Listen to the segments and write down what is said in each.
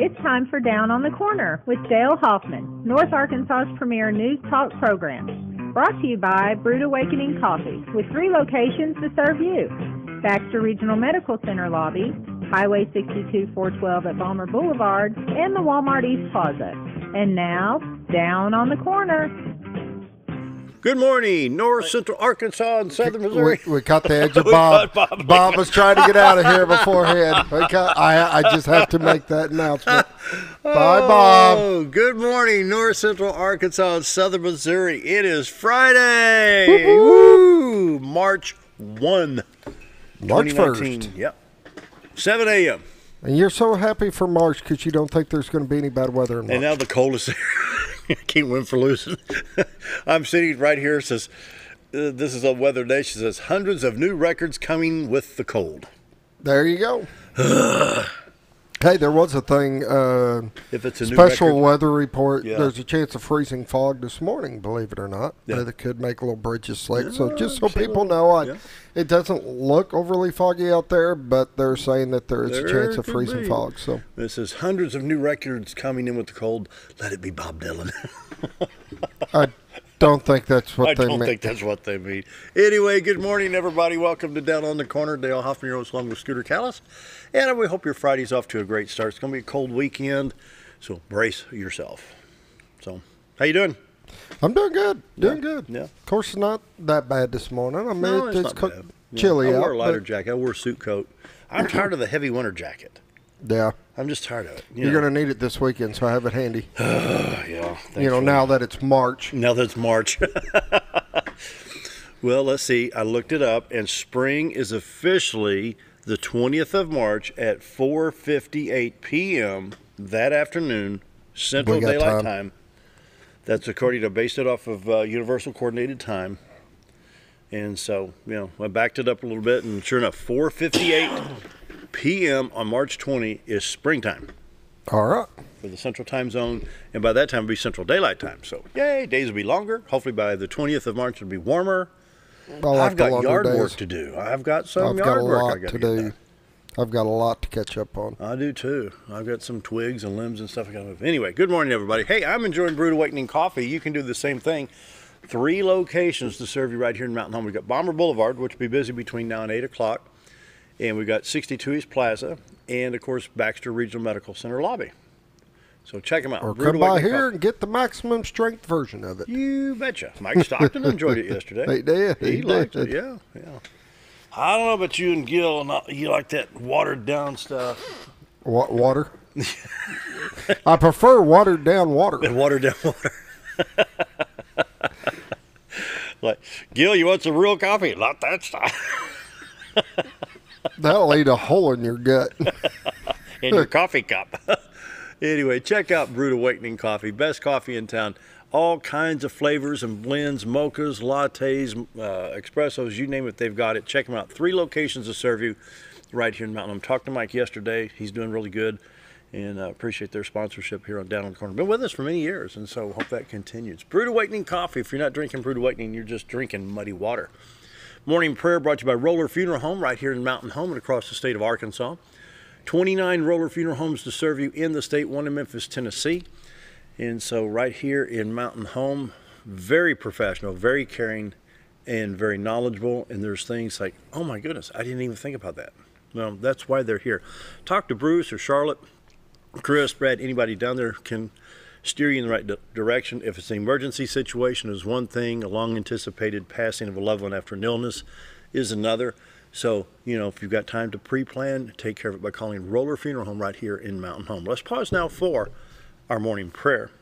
It's time for Down on the Corner with Dale Hoffman, North Arkansas's premier news talk program. Brought to you by Brood Awakening Coffee, with 3 locations to serve you. Baxter Regional Medical Center lobby, Highway 62 412 at Balmer Boulevard, and the Walmart East Plaza. And now, Down on the Corner. Good morning, North Central Arkansas and Southern Missouri. We caught the edge of Bob. Bob was trying to get out of here beforehand. I just have to make that announcement. Bye, Bob. Good morning, North Central Arkansas and Southern Missouri. It is Friday. Woo! March 1, March 2019. 1st. Yep. 7 a.m. And you're so happy for March because you don't think there's going to be any bad weather in March. And now the cold is there. Can't win for losing. I'm sitting right here. It says, this is a Weather Nation. It says, hundreds of new records coming with the cold. There you go. Hey, there was a thing. If it's a new special weather report. Yeah. There's a chance of freezing fog this morning, believe it or not. Yeah. That could make little bridges slick. So just so people know, it doesn't look overly foggy out there, but they're saying that there is a chance of freezing fog. So this is hundreds of new records coming in with the cold. Let it be Bob Dylan. I don't think that's what they mean. I don't think that's what they mean. Anyway, good morning, everybody. Welcome to Down on the Corner. Dale Hoffman here along with Scooter Callis. And we hope your Friday's off to a great start. It's going to be a cold weekend, so brace yourself. So, how you doing? I'm doing good. Doing good. Yeah. Of course, it's not that bad this morning. I mean, No, it's it's not bad. chilly I out. wore a lighter jacket. I wore a suit coat. I'm tired of the heavy winter jacket. Yeah. I'm just tired of it. You're going to need it this weekend, so I have it handy. Yeah. Now that it's March. Now that it's March. Well, let's see. I looked it up, and spring is officially the 20th of March at 4:58 p.m. that afternoon, Central Daylight Time. That's according to, based it off of Universal Coordinated Time. And so, I backed it up a little bit, and sure enough, 4:58 p.m. on March 20 is springtime. All right. For the Central Time Zone, and by that time it'll be Central Daylight Time. So, yay, days will be longer. Hopefully by the 20th of March it'll be warmer. I've got yard work to do. I've got some yard work I got to do. I've got a lot to catch up on. I do too. I've got some twigs and limbs and stuff I got to move. Anyway, good morning, everybody. Hey, I'm enjoying Brood Awakening Coffee. You can do the same thing. 3 locations to serve you right here in Mountain Home. We've got Balmer Boulevard, which will be busy between now and 8 o'clock. And we've got 62 East Plaza. And, of course, Baxter Regional Medical Center lobby. So check them out. Or come by here and get the maximum strength version of it. You betcha. Mike Stockton enjoyed it yesterday. He did. He liked it. Yeah. I don't know about you and Gil. You like that watered down stuff. What, water? I prefer watered down water. Watered down water. Like, Gil, you want some real coffee? Not that stuff. That'll eat a hole in your gut. In your coffee cup. Anyway, check out Brood Awakening Coffee. Best coffee in town. All kinds of flavors and blends, mochas, lattes, espressos, you name it, they've got it. Check them out. 3 locations to serve you right here in Mountain Home. Talked to Mike yesterday. He's doing really good, and appreciate their sponsorship here on Down on the Corner. Been with us for many years, and so hope that continues. Brood Awakening Coffee. If you're not drinking Brood Awakening, you're just drinking muddy water. Morning prayer brought to you by Roller Funeral Home right here in Mountain Home and across the state of Arkansas. 29 Roller Funeral Homes to serve you in the state, 1 in Memphis, Tennessee. And so right here in Mountain Home, very professional, very caring, and very knowledgeable. And there's things like, oh my goodness, I didn't even think about that. Well, that's why they're here. Talk to Bruce or Charlotte, Chris, Brad, anybody down there can steer you in the right direction. If it's an emergency situation is one thing, a long anticipated passing of a loved one after an illness is another. So, if you've got time to pre-plan, take care of it by calling Roller Funeral Home right here in Mountain Home. Let's pause now for our morning prayer.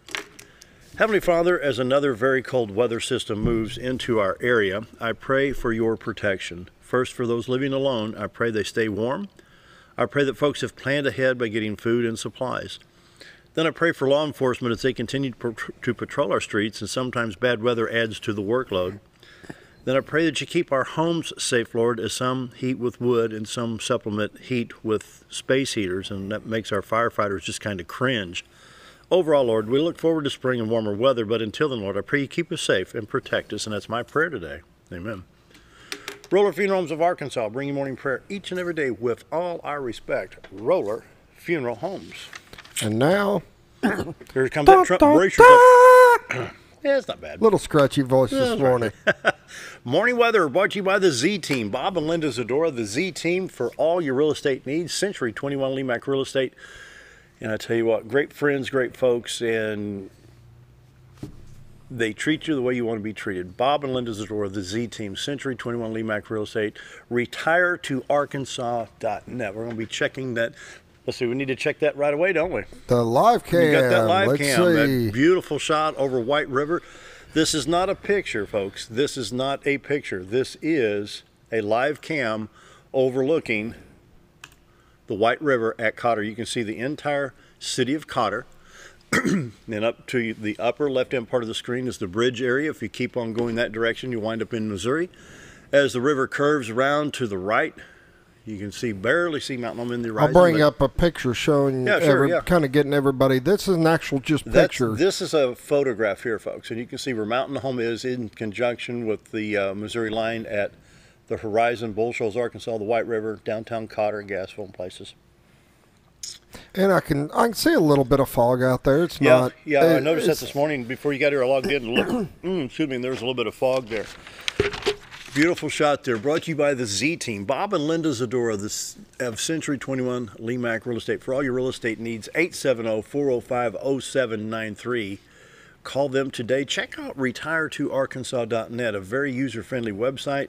Heavenly Father, as another very cold weather system moves into our area, I pray for your protection. First, for those living alone, I pray they stay warm. I pray that folks have planned ahead by getting food and supplies. Then I pray for law enforcement as they continue to patrol our streets, and sometimes bad weather adds to the workload. Then I pray that you keep our homes safe, Lord, as some heat with wood and some supplement heat with space heaters, and that makes our firefighters just kind of cringe. Overall, Lord, we look forward to spring and warmer weather, but until then, Lord, I pray you keep us safe and protect us, and that's my prayer today. Amen. Roller Funeral Homes of Arkansas, bring you morning prayer each and every day with all our respect. Roller Funeral Homes. And now, here comes that Trump bracer. Yeah, it's not bad. Little scratchy voice this morning. Morning weather brought to you by the Z Team. Bob and Linda Zadora, the Z Team for all your real estate needs. Century 21 Lemac Real Estate. And I tell you what, great friends, great folks, and they treat you the way you want to be treated. Bob and Linda Zadora, the Z Team, Century 21 Lemac Real Estate. RetireToArkansas.net. We're going to be checking that. Let's see, we need to check that right away, don't we? The live cam. You got that live Let's cam, see. that beautiful shot over White River. This is not a picture, folks. This is not a picture. This is a live cam overlooking the White River at Cotter. You can see the entire city of Cotter. And up to the upper left-hand part of the screen is the bridge area. If you keep on going that direction, you wind up in Missouri. As the river curves around to the right, you can barely see Mount Loma in the horizon. I'll bring up a picture showing, kind of getting everybody. This is an actual picture. This is a photograph here, folks, and you can see where Mount Loma is in conjunction with the Missouri line at the horizon, Bull Shoals, Arkansas, the White River, downtown Cotter, Gassville, and places. And I can see a little bit of fog out there. It's not. Yeah, I noticed that this morning before you got here. I logged in and looked. Excuse me, and there was a little bit of fog there. Beautiful shot there. Brought to you by the Z Team. Bob and Linda Zadora of Century 21 Lemac Real Estate. For all your real estate needs, 870-405-0793. Call them today. Check out RetireToArkansas.net, a very user-friendly website.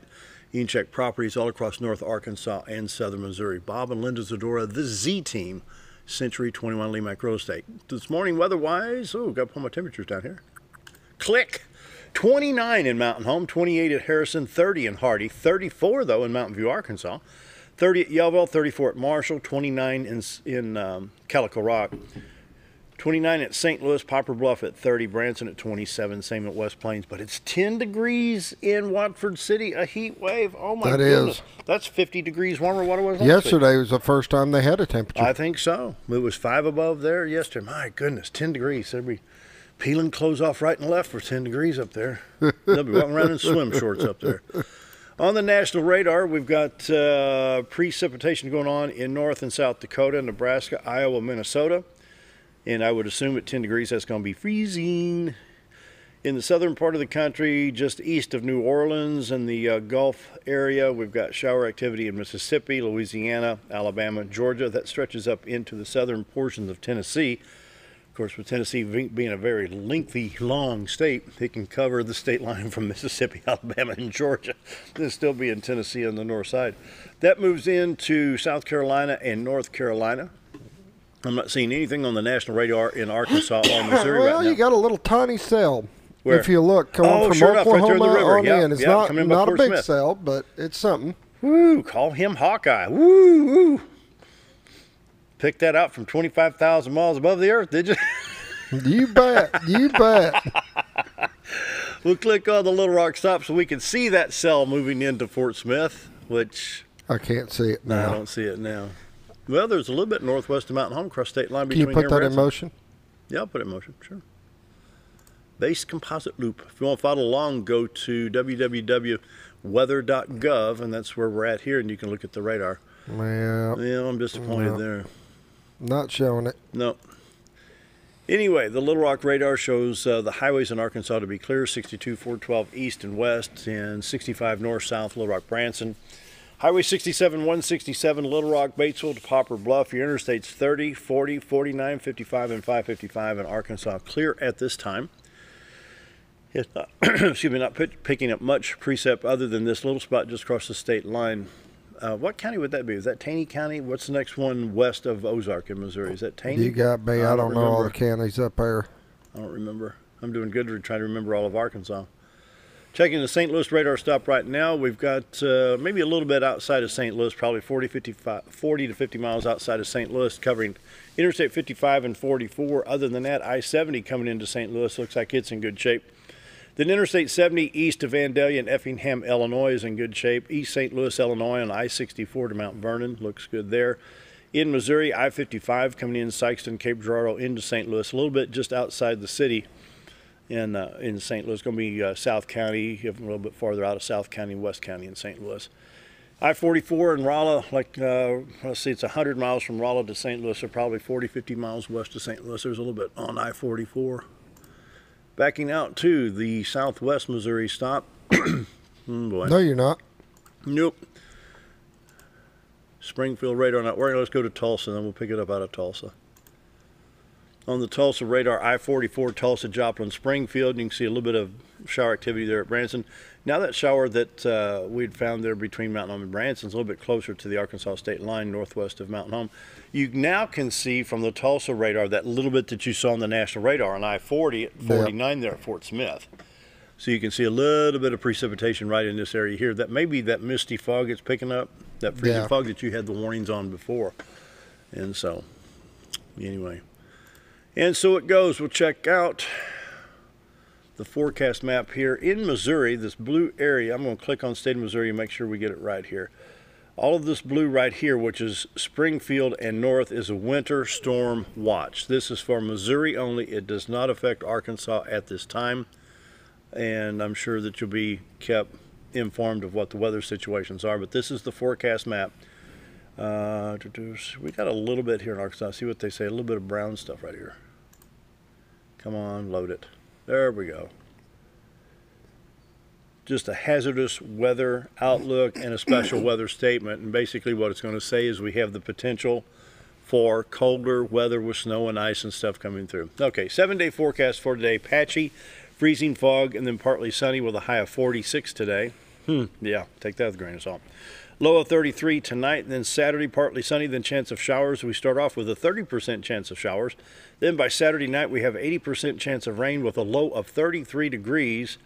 You can check properties all across North Arkansas and Southern Missouri. Bob and Linda Zadora, the Z Team, Century 21 Lemac Real Estate. This morning, weather-wise, got to put my temperatures down here. Click. 29 in Mountain Home, 28 at Harrison, 30 in Hardy, 34, though, in Mountain View, Arkansas, 30 at Yellville, 34 at Marshall, 29 in Calico Rock, 29 at St. Louis, Poplar Bluff at 30, Branson at 27, same at West Plains. But it's 10 degrees in Watford City, a heat wave. Oh, my goodness. Is. That's 50 degrees warmer than what it was last yesterday week. Was the first time they had a temperature. I think so. It was 5 above there yesterday. My goodness, 10 degrees. They'll be peeling clothes off right and left for 10 degrees up there. They'll be walking around in swim shorts up there. On the national radar, we've got precipitation going on in North and South Dakota, Nebraska, Iowa, Minnesota. And I would assume at 10 degrees that's going to be freezing. In the southern part of the country, just east of New Orleans and the Gulf area, we've got shower activity in Mississippi, Louisiana, Alabama, Georgia. That stretches up into the southern portions of Tennessee. Of course, with Tennessee being a very lengthy, long state, it can cover the state line from Mississippi, Alabama, and Georgia. There'll still be in Tennessee on the north side. That moves into South Carolina and North Carolina. I'm not seeing anything on the national radar in Arkansas or Missouri right now. Well, you got a little tiny cell. Where? If you look, coming from Oklahoma on in. It's not a big cell, but it's something. Woo, call him Hawkeye. Woo, woo. Picked that out from 25,000 miles above the earth, did you? You bet. You bet. We'll click on the Little Rock stop so we can see that cell moving into Fort Smith, which I can't see it now. I don't see it now. Well, there's a little bit northwest of Mountain Home, cross state line between. Can you put that in motion? Yeah, I'll put it in motion, sure. Base composite loop. If you want to follow along, go to www.weather.gov, and that's where we're at here, and you can look at the radar. Well, yeah, I'm disappointed there. Not showing it. No. Anyway, the Little Rock radar shows the highways in Arkansas to be clear, 62, 412 east and west, and 65 north-south, Little Rock, Branson. Highway 67, 167, Little Rock, Batesville to Poplar Bluff. Your interstates 30, 40, 49, 55, and 555 in Arkansas clear at this time. It's not, excuse me, not picking up much precip other than this little spot just across the state line. What county would that be? Is that Taney County? What's the next one west of Ozark in Missouri? Is that Taney? You got me. I don't know all the counties up there. I don't remember. I'm doing good to try to remember all of Arkansas. Checking the St. Louis radar stop right now. We've got maybe a little bit outside of St. Louis, probably 40 to 50 miles outside of St. Louis, covering Interstate 55 and 44. Other than that, I-70 coming into St. Louis looks like it's in good shape. Then Interstate 70 east of Vandalia and Effingham, Illinois is in good shape. East St. Louis, Illinois on I-64 to Mount Vernon looks good there. In Missouri, I-55 coming in Sikeston, Cape Girardeau into St. Louis, a little bit just outside the city. In St. Louis, it's going to be South County, a little bit farther out of South County, West County in St. Louis. I-44 in Rolla, let's see, it's 100 miles from Rolla to St. Louis, or probably 40, 50 miles west of St. Louis. There's a little bit on I-44. Backing out to the southwest Missouri stop. Boy. No, you're not. Nope. Springfield radar not working. Let's go to Tulsa, and then we'll pick it up out of Tulsa. On the Tulsa radar, I-44, Tulsa, Joplin, Springfield. You can see a little bit of shower activity there at Branson. Now that shower that we'd found there between Mountain Home and Branson is a little bit closer to the Arkansas state line, northwest of Mountain Home. You now can see from the Tulsa radar that little bit that you saw on the national radar on I-40 at 49 there at Fort Smith. So you can see a little bit of precipitation right in this area here. That may be that misty fog it's picking up, that freezing fog that you had the warnings on before. And so, anyway. And so it goes. We'll check out the forecast map here in Missouri, this blue area. I'm going to click on state of Missouri and make sure we get it right here. All of this blue right here, which is Springfield and north, is a winter storm watch. This is for Missouri only. It does not affect Arkansas at this time. And I'm sure that you'll be kept informed of what the weather situations are. But this is the forecast map. We got a little bit here in Arkansas. See what they say. A little bit of brown stuff right here. Come on, load it. There we go. Just a hazardous weather outlook and a special weather statement. And basically what it's going to say is we have the potential for colder weather with snow and ice and stuff coming through. Okay, 7-day forecast for today. Patchy, freezing fog, and then partly sunny with a high of 46 today. Yeah, take that with a grain of salt. Low of 33 tonight, and then Saturday partly sunny, then chance of showers. We start off with a 30% chance of showers. Then by Saturday night we have 80% chance of rain with a low of 33 degrees.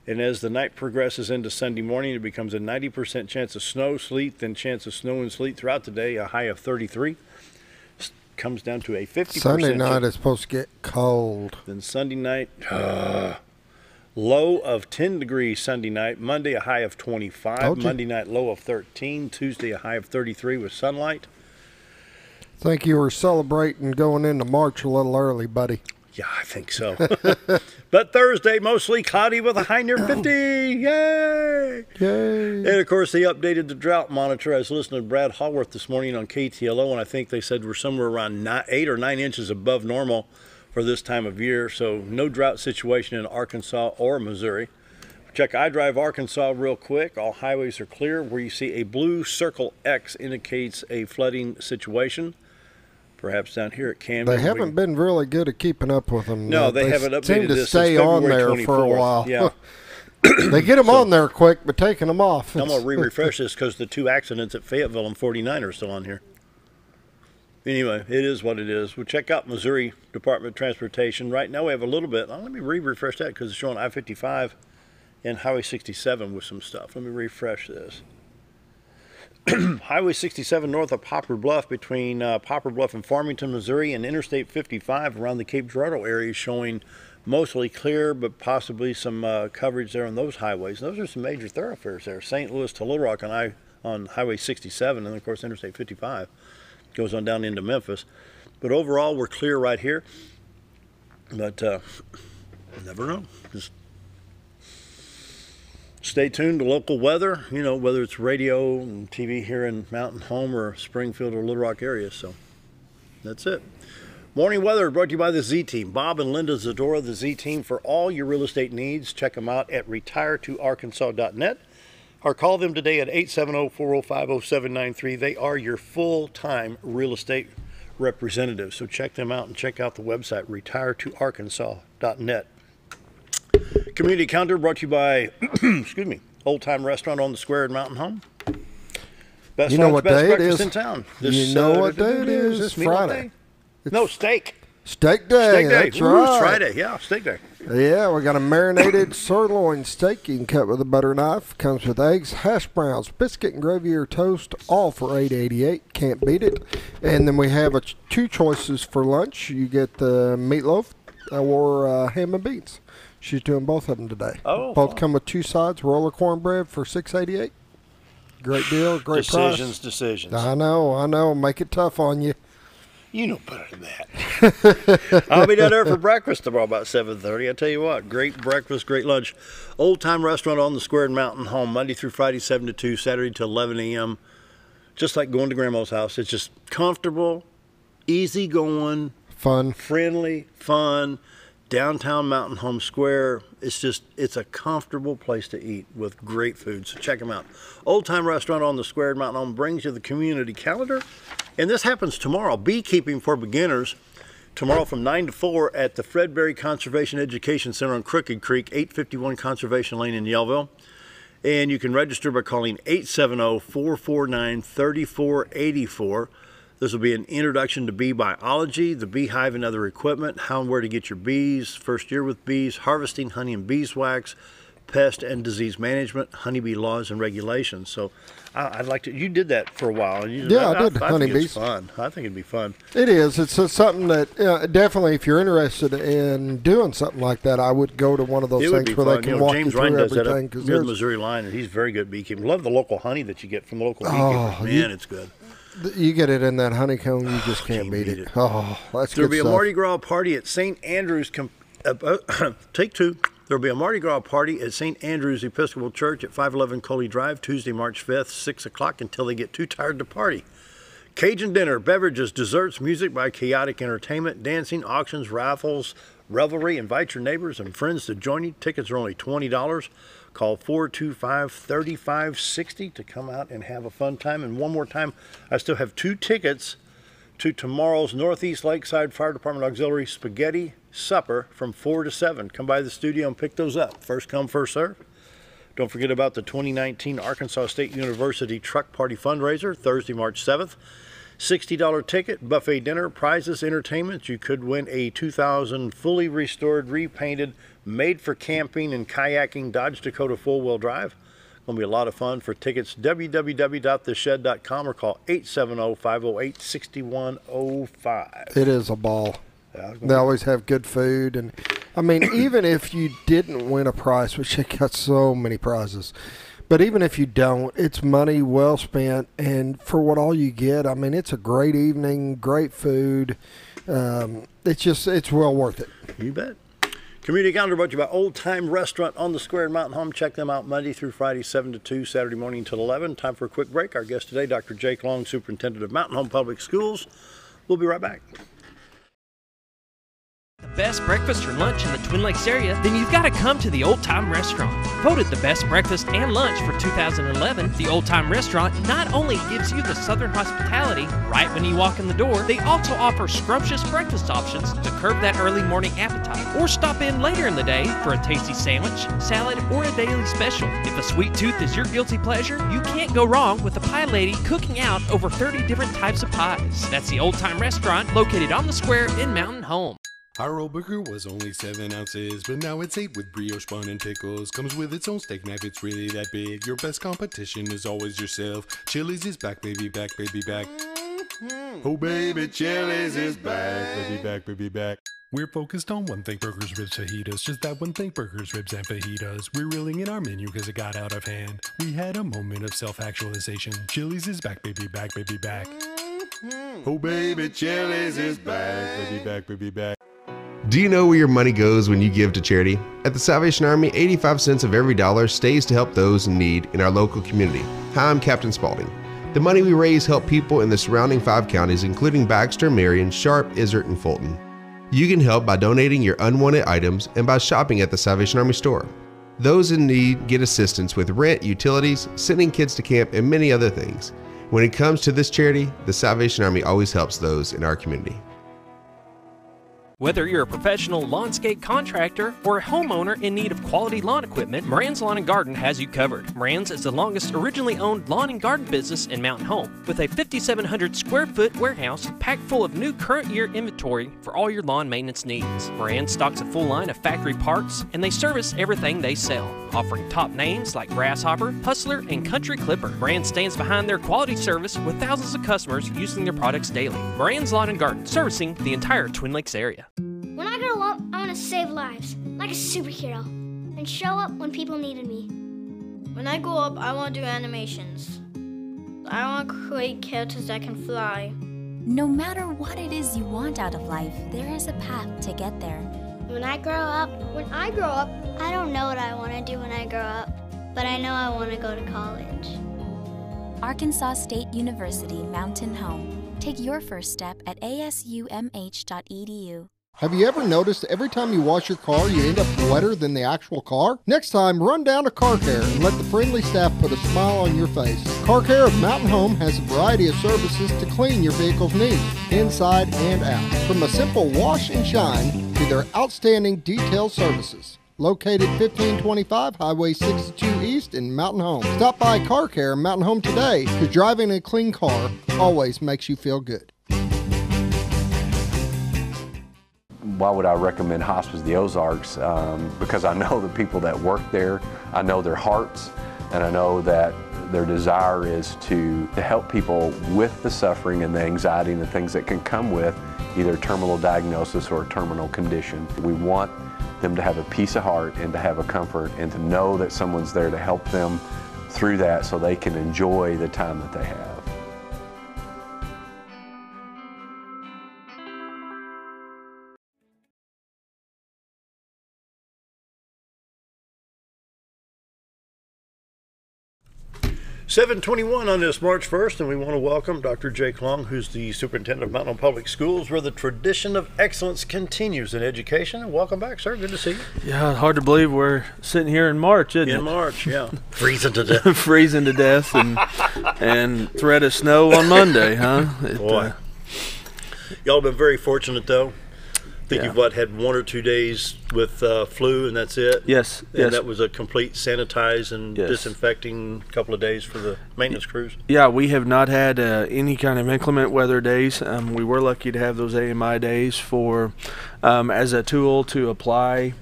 And as the night progresses into Sunday morning, it becomes a 90% chance of snow, sleet, then chance of snow and sleet throughout the day, a high of 33. Comes down to a 50%. Sunday night is supposed to get cold. Then Sunday night, low of 10 degrees Sunday night. Monday, a high of 25. Monday night, low of 13. Tuesday, a high of 33 with sunlight. Think you were celebrating going into March a little early, buddy. Yeah, I think so. But Thursday, mostly cloudy with a high near 50. Yay! Yay! And, of course, they updated the drought monitor. I was listening to Brad Hallworth this morning on KTLO, and I think they said we're somewhere around 8 or 9 inches above normal for this time of year. So no drought situation in Arkansas or Missouri. Check iDrive Arkansas real quick. All highways are clear. Where you see a blue circle X indicates a flooding situation. Perhaps down here at Camden. They haven't been really good at keeping up with them. No, they haven't updated seem to this stay since on February there for a 24th. while. Yeah. They get them on there quick, but taking them off. I'm going to refresh this because the 2 accidents at Fayetteville and 49 are still on here. Anyway, it is what it is. We'll check out Missouri Department of Transportation. Right now we have a little bit. Let me refresh that because it's showing I-55 and Highway 67 with some stuff. Let me refresh this. Highway 67 north of Poplar Bluff between Poplar Bluff and Farmington, Missouri, and Interstate 55 around the Cape Girardeau area showing mostly clear, but possibly some coverage there on those highways. Those are some major thoroughfares there. St. Louis to Little Rock on Highway 67, and of course Interstate 55 goes on down into Memphis. But overall, we're clear right here. But never know. Just stay tuned to local weather, you know, whether it's radio and TV here in Mountain Home or Springfield or Little Rock area. So that's it. Morning weather brought to you by the Z-Team. Bob and Linda Zadora, the Z-Team, for all your real estate needs. Check them out at retiretoarkansas.net or call them today at 870-405-0793. They are your full-time real estate representatives. So check them out and check out the website, retiretoarkansas.net. Community Counter brought to you by, excuse me, Old Time Restaurant on the Square in Mountain Home. Best you know lunch, what best day it breakfast is? in town. You know what day it is? It's Meatloaf Friday. Day? No, steak. Steak day. Steak day. That's Ooh, right. It's Friday. Yeah, steak day. Yeah, we got a marinated sirloin steak you can cut with a butter knife. Comes with eggs, hash browns, biscuit and gravy or toast, all for $8.88. Can't beat it. And then we have 2 choices for lunch. You get the meatloaf or ham and beans. She's doing both of them today. Oh, both fun. come with 2 sides, roller cornbread for $6.88. Great deal, great price. Decisions. I know. Make it tough on you. You know better than that. I'll be down there for breakfast tomorrow about 7:30. I tell you what, great breakfast, great lunch. Old Time Restaurant on the Square in Mountain Home, Monday through Friday, 7 to 2, Saturday to 11 a.m. Just like going to Grandma's house. It's just comfortable, easy going, fun, friendly, fun. Downtown Mountain Home Square. It's a comfortable place to eat with great food. So check them out. Old Time Restaurant on the Square in Mountain Home brings you the community calendar. And this happens tomorrow. Beekeeping for beginners. Tomorrow from 9 to 4 at the Fredberry Conservation Education Center on Crooked Creek, 851 Conservation Lane in Yellville. And you can register by calling 870-449-3484. This will be an introduction to bee biology, the beehive and other equipment, how and where to get your bees, first year with bees, harvesting honey and beeswax, pest and disease management, honeybee laws and regulations. So I'd like to, you did that for a while. And I did I honeybees. think it's fun. I think it'd be fun. It is. It's something that definitely, if you're interested in doing something like that, I would go to one of those things where they can walk James you through Ryan does everything. that near the Missouri line, and he's very good at beekeeping. Love the local honey that you get from the local beekeepers. Man, it's good. You get it in that honeycomb, you just can't beat it. Oh, that's good There'll be stuff. a Mardi Gras party at St. Andrews. Take two. There'll be a Mardi Gras party at St. Andrews Episcopal Church at 511 Coley Drive, Tuesday, March 5th, 6 o'clock until they get too tired to party. Cajun dinner, beverages, desserts, music by Chaotic Entertainment, dancing, auctions, raffles, revelry. Invite your neighbors and friends to join you. Tickets are only $20. Call 425-3560 to come out and have a fun time. And one more time, I still have 2 tickets to tomorrow's Northeast Lakeside Fire Department Auxiliary Spaghetti Supper from 4 to 7. Come by the studio and pick those up. First come, first serve. Don't forget about the 2019 Arkansas State University Truck Party Fundraiser, Thursday, March 7th. $60 ticket, buffet dinner, prizes, entertainment. You could win a 2000 fully restored, repainted, made for camping and kayaking Dodge Dakota 4-wheel drive. Going to be a lot of fun. For tickets, www.theshed.com or call 870-508-6105. It is a ball. Yeah, they always have good food. And I mean, even if you didn't win a prize, which they got so many prizes, but even if you don't, it's money well spent. And for what all you get, I mean, it's a great evening, great food. It's well worth it. You bet. Community calendar brought to you by Old Time Restaurant on the Square in Mountain Home. Check them out Monday through Friday, 7 to 2, Saturday morning till 11. Time for a quick break. Our guest today, Dr. Jake Long, Superintendent of Mountain Home Public Schools. We'll be right back. The best breakfast or lunch in the Twin Lakes area, then you've got to come to the Old Time Restaurant. Voted the best breakfast and lunch for 2011, the Old Time Restaurant not only gives you the Southern hospitality right when you walk in the door, they also offer scrumptious breakfast options to curb that early morning appetite. Or stop in later in the day for a tasty sandwich, salad, or a daily special. If a sweet tooth is your guilty pleasure, you can't go wrong with the Pie Lady cooking out over 30 different types of pies. That's the Old Time Restaurant located on the Square in Mountain Home. Our old burger was only 7 ounces, but now it's 8 with brioche bun and pickles. Comes with its own steak knife, it's really that big. Your best competition is always yourself. Chili's is back, baby, back, baby, back. Oh, baby, Chili's is back, baby, back, baby, back. We're focused on one thing, burgers, ribs, fajitas. Just that one thing, burgers, ribs, and fajitas. We're reeling in our menu because it got out of hand. We had a moment of self-actualization. Chili's is back, baby, back, baby, back. Oh, baby, Chili's is back, baby, back, baby, back. Do you know where your money goes when you give to charity? At the Salvation Army, 85 cents of every dollar stays to help those in need in our local community. Hi, I'm Captain Spaulding. The money we raise help people in the surrounding 5 counties, including Baxter, Marion, Sharp, Izzard, and Fulton. You can help by donating your unwanted items and by shopping at the Salvation Army store. Those in need get assistance with rent, utilities, sending kids to camp, and many other things. When it comes to this charity, the Salvation Army always helps those in our community. Whether you're a professional lawnscape contractor or a homeowner in need of quality lawn equipment, Moran's Lawn & Garden has you covered. Moran's is the longest originally owned lawn and garden business in Mountain Home, with a 5,700 square foot warehouse packed full of new current year inventory for all your lawn maintenance needs. Moran stocks a full line of factory parts, and they service everything they sell, offering top names like Grasshopper, Hustler, and Country Clipper. Moran stands behind their quality service with thousands of customers using their products daily. Moran's Lawn & Garden, servicing the entire Twin Lakes area. When I grow up, I want to save lives, like a superhero, and show up when people needed me. When I grow up, I want to do animations. I want to create characters that can fly. No matter what it is you want out of life, there is a path to get there. When I grow up, I don't know what I want to do when I grow up, but I know I want to go to college. Arkansas State University Mountain Home. Take your first step at asumh.edu. Have you ever noticed every time you wash your car, you end up wetter than the actual car? Next time, run down to Car Care and let the friendly staff put a smile on your face. Car Care of Mountain Home has a variety of services to clean your vehicle's needs, inside and out. From a simple wash and shine to their outstanding detailed services. Located 1525 Highway 62 East in Mountain Home. Stop by Car Care Mountain Home today, because driving a clean car always makes you feel good. Why would I recommend Hospice of the Ozarks? Because I know the people that work there, I know their hearts, and I know that their desire is to help people with the suffering and the anxiety and the things that can come with either terminal diagnosis or a terminal condition. We want them to have a peace of heart and to have a comfort and to know that someone's there to help them through that so they can enjoy the time that they have. (7:21) on this March 1st, and we want to welcome Dr. Jake Long, who's the superintendent of Mountain Home Public Schools, where the tradition of excellence continues in education. Welcome back, sir. Good to see you. Yeah, hard to believe we're sitting here in March, isn't it? In March, yeah. Freezing to death. Freezing to death, and threat of snow on Monday, huh? Boy. Y'all have been very fortunate, though. I think you've had 1 or 2 days with flu, and that's it. Yes. And that was a complete sanitize and disinfecting couple of days for the maintenance crews. Yeah, we have not had any kind of inclement weather days. We were lucky to have those AMI days for as a tool to apply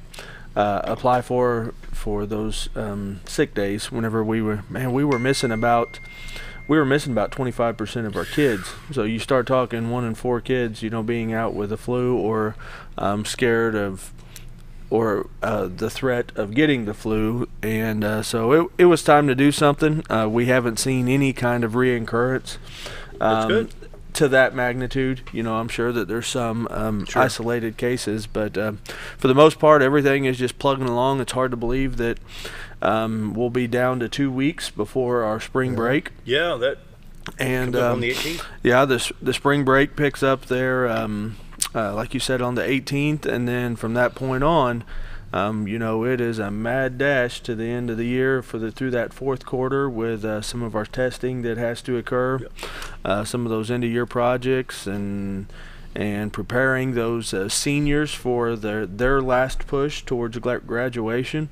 for those sick days. Whenever we were missing about 25% of our kids. So you start talking 1 in 4 kids, being out with the flu or scared of the threat of getting the flu. And so it was time to do something. We haven't seen any kind of reoccurrence to that magnitude. I'm sure that there's some isolated cases, but for the most part, everything is just plugging along. It's hard to believe that we'll be down to 2 weeks before our spring break. Yeah, that. And on the 18th. Yeah, the spring break picks up there, like you said, on the 18th, and then from that point on, it is a mad dash to the end of the year through that fourth quarter with some of our testing that has to occur, some of those end of year projects, and preparing those seniors for their last push towards graduation.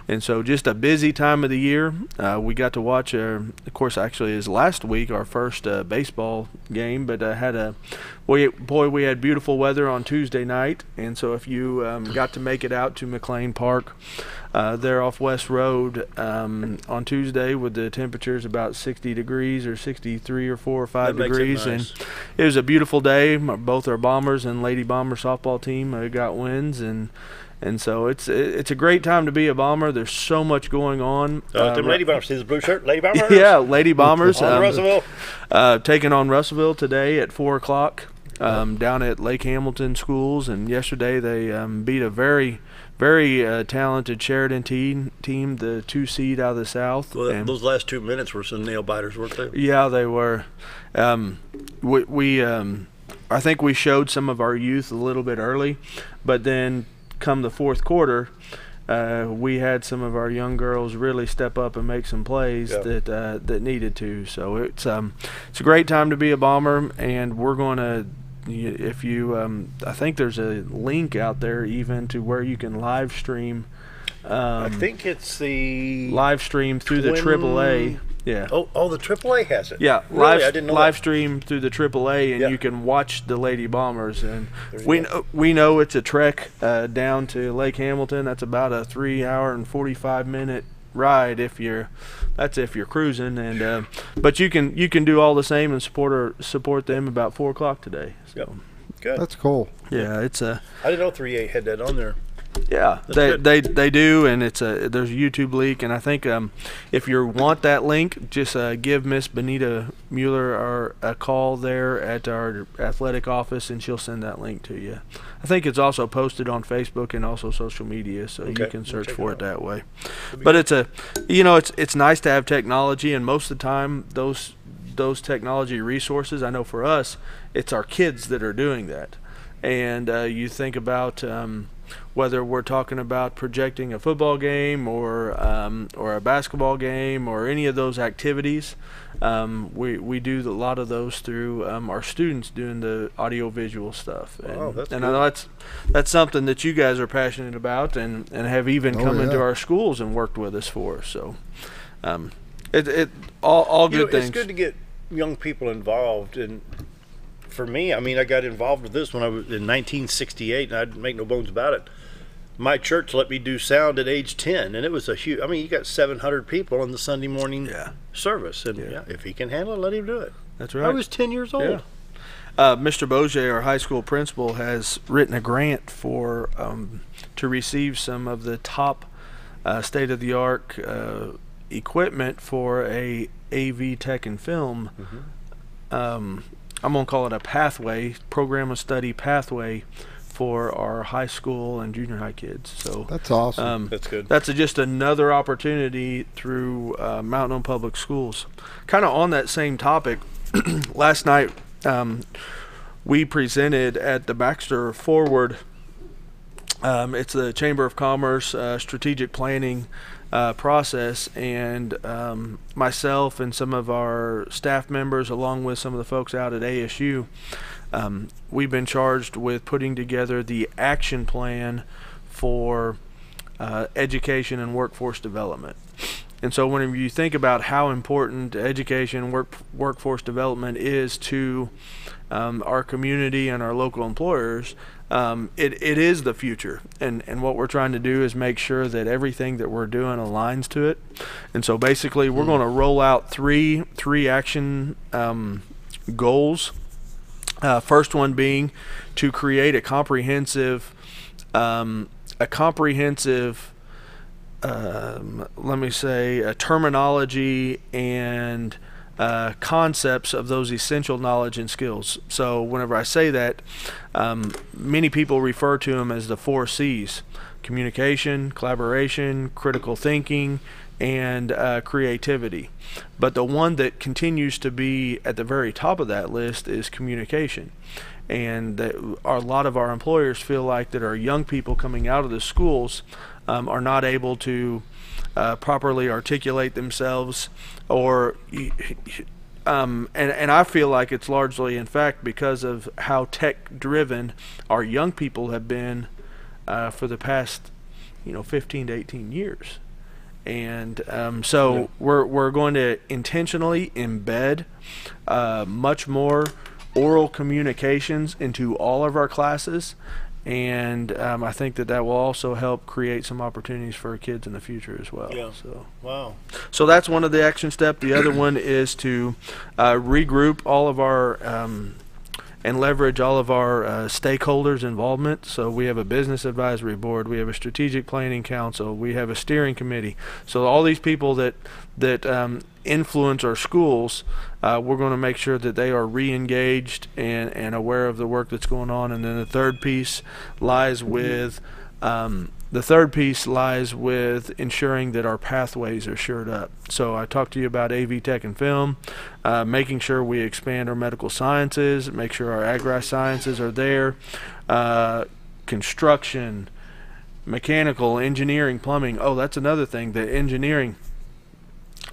And so just a busy time of the year. We got to watch, of course, actually is last week, our first baseball game, but we had beautiful weather on Tuesday night. And so if you got to make it out to McLean Park, there off West Road on Tuesday with the temperatures about 60 degrees or 63 or 4 or 5 degrees. Nice. And it was a beautiful day. Both our Bombers and Lady Bomber softball team got wins, and so it's a great time to be a Bomber. There's so much going on. The Lady Bombers, see the blue shirt? Lady Bombers? Yeah, Lady Bombers. On Russellville. Taking on Russellville today at 4 o'clock down at Lake Hamilton Schools, and yesterday they beat a very talented Sheridan team, the 2 seed out of the South. Well, those last 2 minutes were some nail biters, weren't they? Yeah, they were. I think we showed some of our youth a little bit early, but then come the fourth quarter, we had some of our young girls really step up and make some plays that needed to. So it's a great time to be a Bomber, and we're going to. If you, I think there's a link out there even to where you can live stream. I think it's the live stream through the AAA. Yeah. Oh, the AAA has it. Yeah, really? I didn't know live that. Stream through the AAA, and you can watch the Lady Bombers. And we know it's a trek down to Lake Hamilton. That's about a 3 hour and 45-minute ride if you're cruising, and but you can do all the same and support them about 4 o'clock today. So. Yep. Good. That's cool. Yeah, it's a. I didn't know 3A had that on there. Yeah, they do, and there's a YouTube link, and I think if you want that link, just give Miss Benita Mueller a call there at our athletic office, and she'll send that link to you. I think it's also posted on Facebook and also social media, so you can search for it that way. But it's nice to have technology, and most of the time those technology resources, I know for us, it's our kids that are doing that, and you think about. Whether we're talking about projecting a football game or a basketball game or any of those activities, we do a lot of those through our students doing the audio-visual stuff. And I know that's something that you guys are passionate about and have even come into our schools and worked with us for. So all good things. It's good to get young people involved. And for me, I mean, I got involved with this when I was in 1968, and I'd make no bones about it. My church let me do sound at age 10, and it was a huge. I mean, you got 700 people in the Sunday morning service, and if he can handle it, let him do it. That's right. I was 10 years old. Yeah. Mr. Boger, our high school principal, has written a grant for to receive some of the top state-of-the-art equipment for a AV tech and film. I'm going to call it a pathway, program of study pathway for our high school and junior high kids. So that's awesome. That's good. That's just another opportunity through Mountain Home Public Schools. Kind of on that same topic, last night we presented at the Baxter Forward. It's the Chamber of Commerce strategic planning process, and myself and some of our staff members, along with some of the folks out at ASU, we've been charged with putting together the action plan for education and workforce development. And so whenever you think about how important education and workforce development is to our community and our local employers, it is the future, and what we're trying to do is make sure that everything that we're doing aligns to it. And so basically we're going to roll out three action goals. First one being to create a comprehensive terminology and concepts of those essential knowledge and skills. So whenever I say that, many people refer to them as the 4 C's: communication, collaboration, critical thinking, and creativity. But the one that continues to be at the very top of that list is communication. And that a lot of our employers feel like that our young people coming out of the schools are not able to properly articulate themselves, or and I feel like it's largely, in fact, because of how tech-driven our young people have been for the past 15 to 18 years. And so we're going to intentionally embed much more oral communications into all of our classes, and I think that will also help create some opportunities for our kids in the future as well. Yeah. So wow. So that's one of the action steps. The other one is to regroup all of our and leverage all of our stakeholders' involvement. So we have a business advisory board, we have a strategic planning council, we have a steering committee. So all these people that influence our schools, we're going to make sure that they are re-engaged and aware of the work that's going on. And then the third piece lies with ensuring that our pathways are shored up. So I talked to you about AV Tech and Film, making sure we expand our medical sciences, make sure our agri-sciences are there, construction, mechanical, engineering, plumbing. Oh, that's another thing, the engineering.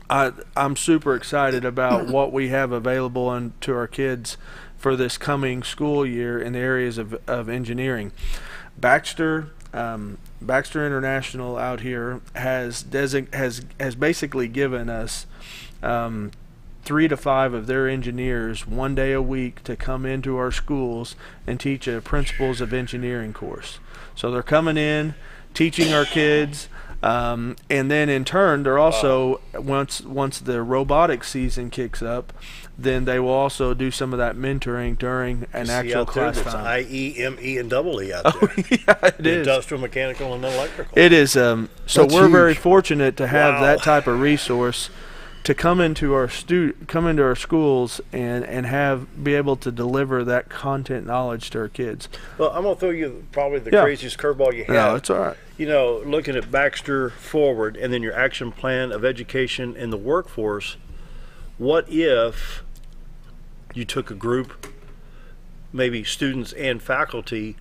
I'm super excited about what we have available to our kids for this coming school year in the areas of engineering. Baxter International out here has basically given us 3 to 5 of their engineers 1 day a week to come into our schools and teach a Principles of Engineering course. So they're coming in, teaching our kids And then in turn, they're also, once the robotics season kicks up, then they will also do some of that mentoring during an actual class time. It's IE, ME, and double E out there. Yeah, it is. Industrial, mechanical, and electrical. It is. So That's we're very huge. fortunate to have that type of resource to come into our schools and be able to deliver that content knowledge to our kids. Well, I'm gonna throw you probably the craziest curveball you have. No, it's all right. You know, looking at Baxter Forward and then your action plan of education in the workforce, what if you took a group, maybe students and faculty,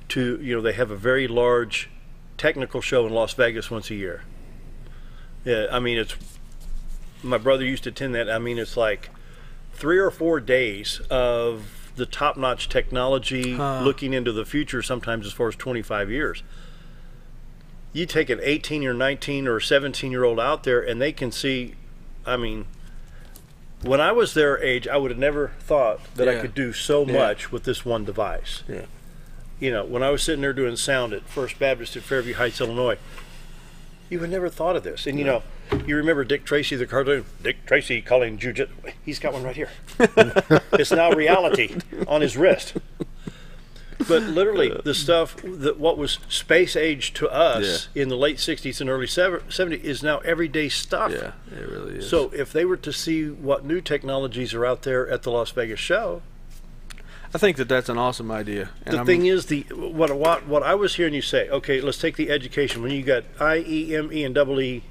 to, you know, they have a very large technical show in Las Vegas once a year. Yeah, I mean, my brother used to attend that. I mean, it's like 3 or 4 days of the top-notch technology, looking into the future, sometimes as far as 25 years. You take an 18 or 19 or 17-year-old out there, and they can see, I mean, when I was their age, I would have never thought that I could do so much with this one device. Yeah. You know, when I was sitting there doing sound at First Baptist at Fairview Heights, Illinois, you would never thought of this. And, you know, you remember Dick Tracy, the cartoon, Dick Tracy calling jiu-jitsu. He's got one right here. It's now reality on his wrist. But literally, the stuff that what was space age to us in the late 60s and early 70s is now everyday stuff. Yeah, it really is. So if they were to see what new technologies are out there at the Las Vegas show, I think that's an awesome idea. And the thing is, what I was hearing you say, okay, let's take the education. When you got IE, ME, and double E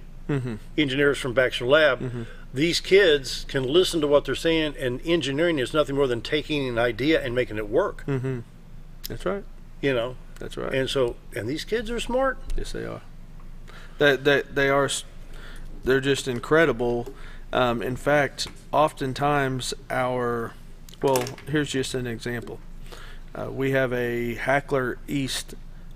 engineers from Baxter Lab, these kids can listen to what they're saying, and engineering is nothing more than taking an idea and making it work. That's right. You know? That's right. And these kids are smart. Yes, they are. They are. They're just incredible. In fact, oftentimes well, here's just an example. We have a Hackler East,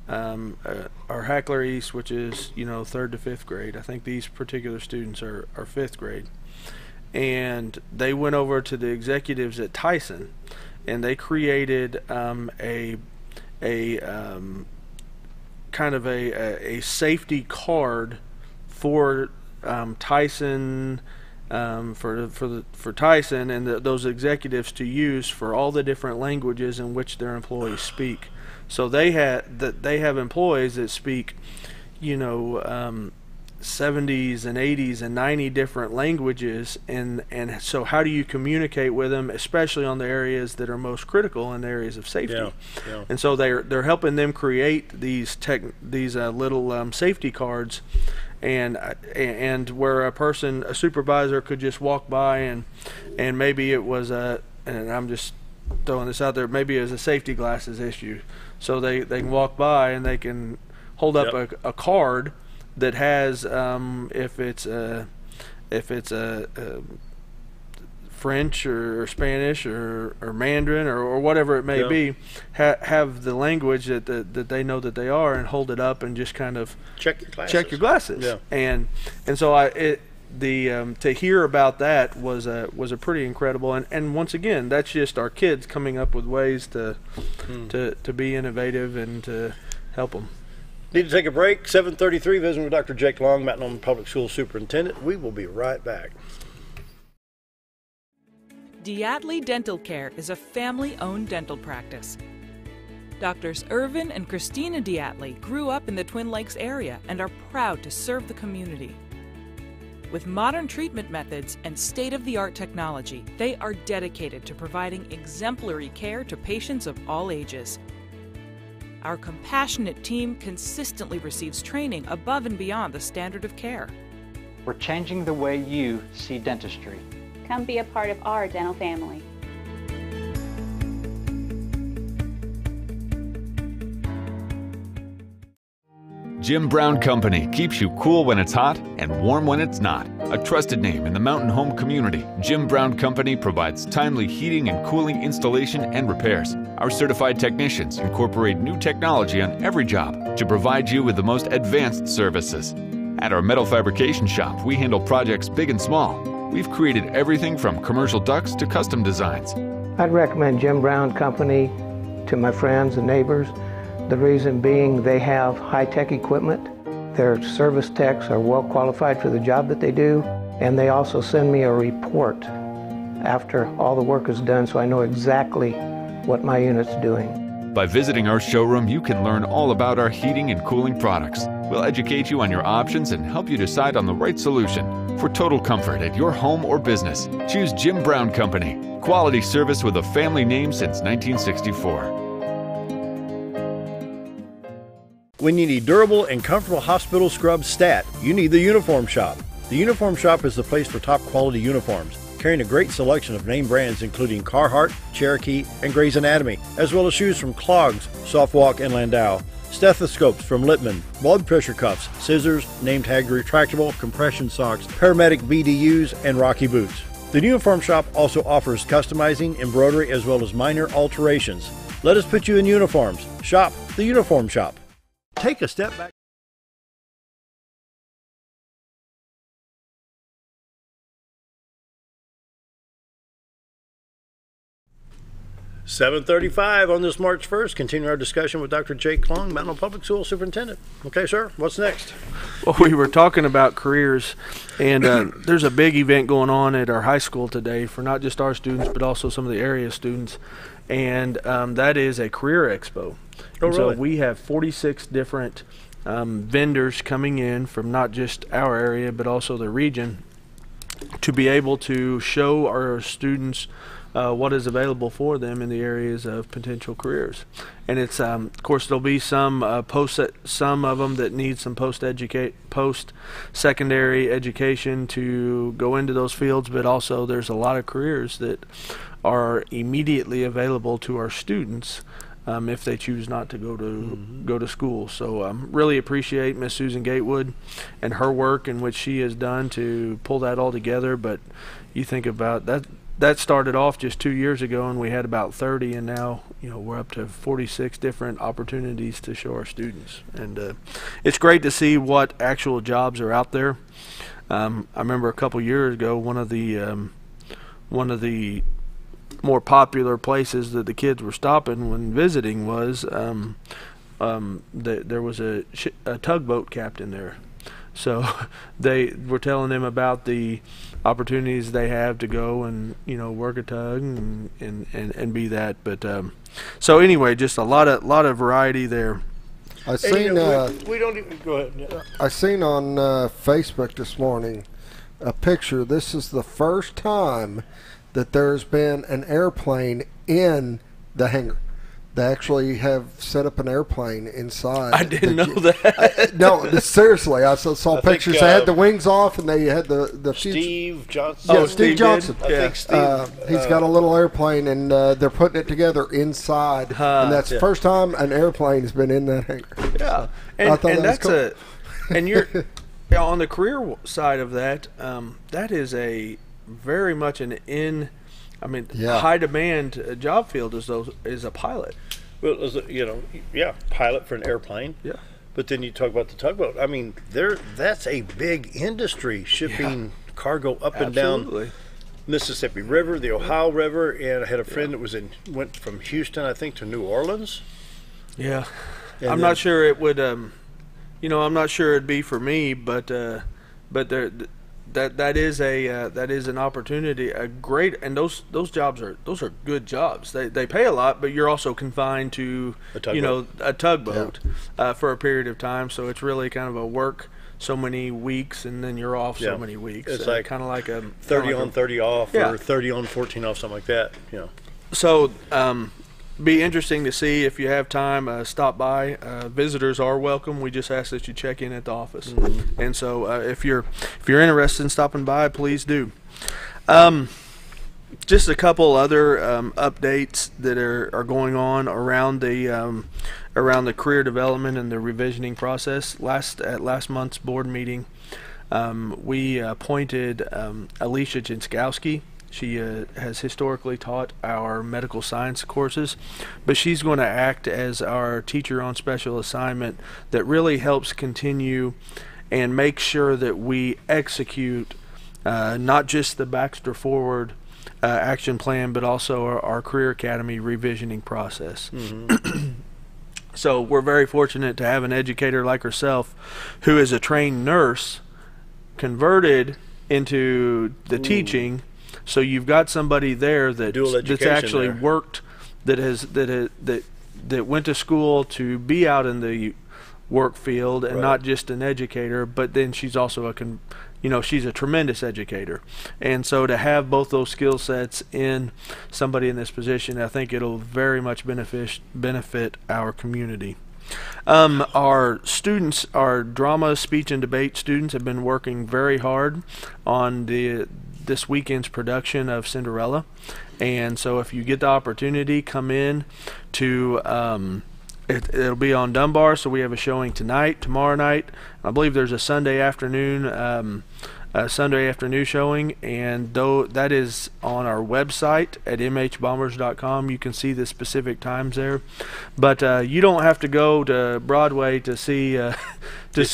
our Hackler East, which is, you know, 3rd to 5th grade. I think these particular students are 5th grade. And they went over to the executives at Tyson, and they created a kind of a safety card for Tyson, for Tyson and those executives to use for all the different languages in which their employees speak. So they have employees that speak, you know, 70s and 80s and 90 different languages, and so how do you communicate with them, especially on the areas that are most critical in the areas of safety? And so they're helping them create these little safety cards, and where a supervisor could just walk by and maybe it was and I'm just throwing this out there, maybe it was a safety glasses issue, so they can walk by and they can hold up a card that has if it's a French or Spanish or Mandarin or whatever it may be, have the language that they know that they are, and hold it up and just kind of check your glasses. Yeah. And so to hear about that was a pretty incredible, and once again, that's just our kids coming up with ways to be innovative and to help them. Need to take a break. 7:33, visiting with Dr. Jake Long, Mountain Home Public Schools Superintendent. We will be right back. Diatley Dental Care is a family-owned dental practice. Doctors Irvin and Christina Diatley grew up in the Twin Lakes area and are proud to serve the community. With modern treatment methods and state-of-the-art technology, they are dedicated to providing exemplary care to patients of all ages. Our compassionate team consistently receives training above and beyond the standard of care. We're changing the way you see dentistry. Come be a part of our dental family. Jim Brown Company keeps you cool when it's hot and warm when it's not. A trusted name in the mountain home community, Jim Brown Company provides timely heating and cooling installation and repairs. Our certified technicians incorporate new technology on every job to provide you with the most advanced services. At our metal fabrication shop, we handle projects big and small. We've created everything from commercial ducts to custom designs. I'd recommend Jim Brown Company to my friends and neighbors. The reason being they have high-tech equipment. Their service techs are well qualified for the job that they do, and they also send me a report after all the work is done, so I know exactly what my unit's doing. By visiting our showroom, you can learn all about our heating and cooling products. We'll educate you on your options and help you decide on the right solution. For total comfort at your home or business, choose Jim Brown Company. Quality service with a family name since 1964. When you need durable and comfortable hospital scrub stat, you need the Uniform Shop. The Uniform Shop is the place for top quality uniforms, carrying a great selection of name brands including Carhartt, Cherokee, and Gray's Anatomy, as well as shoes from Clogs, Softwalk, and Landau, stethoscopes from Littman, blood pressure cuffs, scissors, name tag retractable, compression socks, paramedic BDUs, and Rocky boots. The Uniform Shop also offers customizing, embroidery, as well as minor alterations. Let us put you in uniforms. Shop the Uniform Shop. Take a step back. $7:35 on this March 1st. Continue our discussion with Dr. Jake Klong, Mountain Public School Superintendent. Okay, sir, what's next? Well, we were talking about careers, and there's a big event going on at our high school today for not just our students, but also some of the area students, and that is a career expo. Oh, and really? So we have 46 different vendors coming in from not just our area, but also the region, to be able to show our students what is available for them in the areas of potential careers. And it's of course there'll be some some of them that need some post-secondary education to go into those fields, but also there's a lot of careers that are immediately available to our students if they choose not to go to school. So really appreciate Miss Susan Gatewood and her work in which she has done to pull that all together. But you think about that started off just 2 years ago, and we had about 30, and now we're up to 46 different opportunities to show our students. And it's great to see what actual jobs are out there. I remember a couple years ago, one of the more popular places that the kids were stopping when visiting was there was a tugboat captain there. So they were telling them about the opportunities they have to go and work a tug and be that. But so anyway, just a lot of variety there. I seen we don't even go ahead. Yeah. I seen on Facebook this morning a picture. This is the first time that there's been an airplane in the hangar. They actually have set up an airplane inside. I didn't know that. No, seriously. I saw pictures. They had the wings off, and they had the Steve Johnson. Yeah, Steve Johnson. I think Steve. He's got a little airplane, and they're putting it together inside. And that's the first time an airplane has been in that hangar. Yeah, so I thought that was cool. And you're on the career side of that. That is a very much high demand job field is a pilot. Well, pilot for an airplane. Yeah. But then you talk about the tugboat. I mean, that's a big industry, shipping cargo up and down Mississippi River, the Ohio River, and I had a friend that went from Houston, I think, to New Orleans. Yeah. I'm not sure it would I'm not sure it'd be for me, but that is an opportunity, a great, and those jobs are good jobs. They pay a lot, but you're also confined to a tugboat for a period of time. So it's really kind of a work so many weeks and then you're off so many weeks. It's like kind of like a 30 on 30 off or 30 on 14 off, something like that. So be interesting to see if you have time. Stop by. Visitors are welcome. We just ask that you check in at the office. And so if you're interested in stopping by, please do. Just a couple other updates that are going on around the career development and the revisioning process. At last month's board meeting, we appointed Alicia Jinskowski. She has historically taught our medical science courses, but she's going to act as our teacher on special assignment that really helps continue and make sure that we execute not just the Baxter Forward action plan, but also our Career Academy revisioning process. So we're very fortunate to have an educator like herself who is a trained nurse converted into the teaching. So you've got somebody there that's actually there. worked, that went to school to be out in the work field and not just an educator, but then she's also she's a tremendous educator. And so to have both those skill sets in somebody in this position, I think it'll very much benefit our community. Our students, our drama, speech, and debate students have been working very hard on this weekend's production of Cinderella. And so if you get the opportunity, come in to it'll be on Dunbar, so we have a showing tonight, tomorrow night. I believe there's a Sunday afternoon showing, and though that is on our website at mhbombers.com, you can see the specific times there. But you don't have to go to Broadway to see to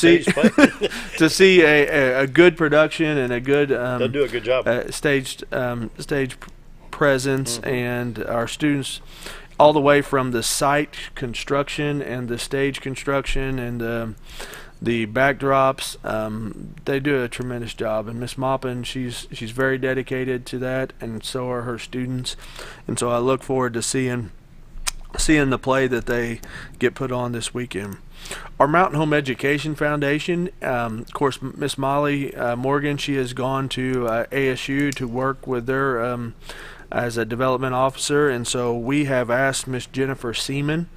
see a good production and a good they'll do a good job stage presence, and our students, all the way from the site construction and the stage construction and the backdrops, they do a tremendous job. And Miss Maupin, she's very dedicated to that, and so are her students. And so I look forward to seeing the play that they get put on this weekend. Our Mountain Home Education Foundation, of course, Miss Molly Morgan, she has gone to ASU to work with their as a development officer, and so we have asked Miss Jennifer Seaman.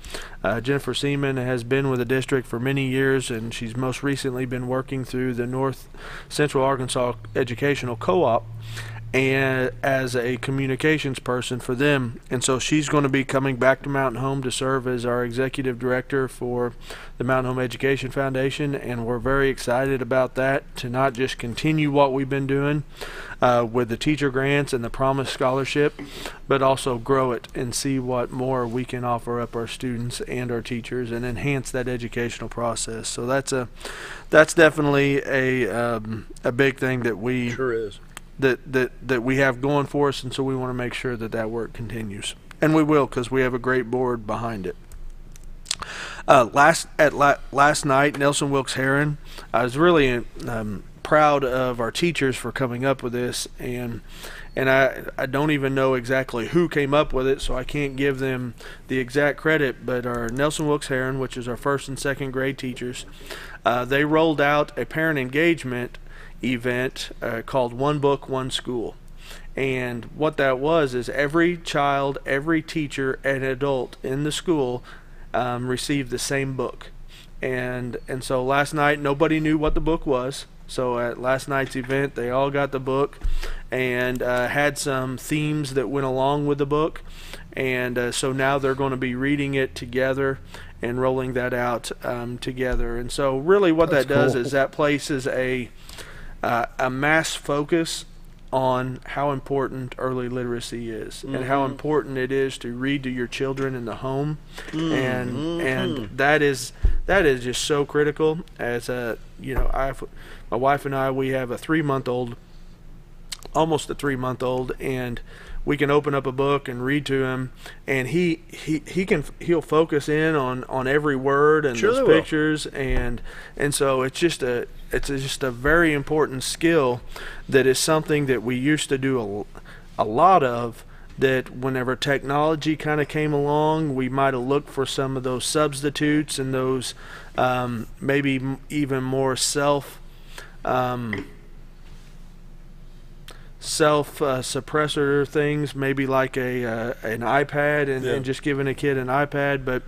Jennifer Seaman has been with the district for many years, and she's most recently been working through the North Central Arkansas Educational Co-op and as a communications person for them. And so she's going to be coming back to Mountain Home to serve as our executive director for the Mountain Home Education Foundation, and we're very excited about that, to not just continue what we've been doing with the teacher grants and the Promise Scholarship, but also grow it and see what more we can offer up our students and our teachers and enhance that educational process. So that's definitely a big thing that we sure is. That we have going for us, and so we want to make sure that work continues, and we will, because we have a great board behind it. Last night, Nelson Wilkes Heron, I was really proud of our teachers for coming up with this, and I don't even know exactly who came up with it, so I can't give them the exact credit, but our Nelson Wilkes Heron, which is our first and second grade teachers, they rolled out a parent engagement event called One Book, One School. And what that was is every child, every teacher, and adult in the school received the same book. And so last night, nobody knew what the book was. So at last night's event, they all got the book and had some themes that went along with the book. And so now they're going to be reading it together and rolling that out together. And so really what that does is that places a mass focus on how important early literacy is, and how important it is to read to your children in the home, and that is just so critical. As my wife and I, we have a 3-month-old, almost a 3-month-old, and we can open up a book and read to him, and he'll focus in on every word and those pictures, and so it's just a very important skill that is something that we used to do a lot of, that whenever technology kind of came along, we might have looked for some of those substitutes and those maybe even more self-suppressor things, maybe like an iPad and just giving a kid an iPad. But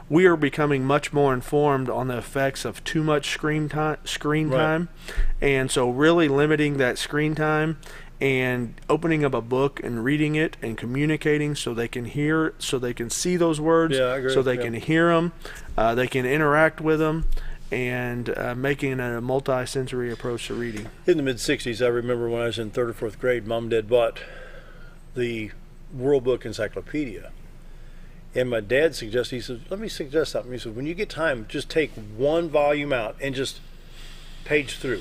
we are becoming much more informed on the effects of too much screen time, and so really limiting that screen time and opening up a book and reading it and communicating, so they can hear, so they can see those words, so they can hear them, they can interact with them, and making a multi-sensory approach to reading. In the mid-'60s, I remember when I was in 3rd or 4th grade, Mom and Dad bought the World Book Encyclopedia. And my dad suggested, he said, let me suggest something. He said, when you get time, just take one volume out and just page through.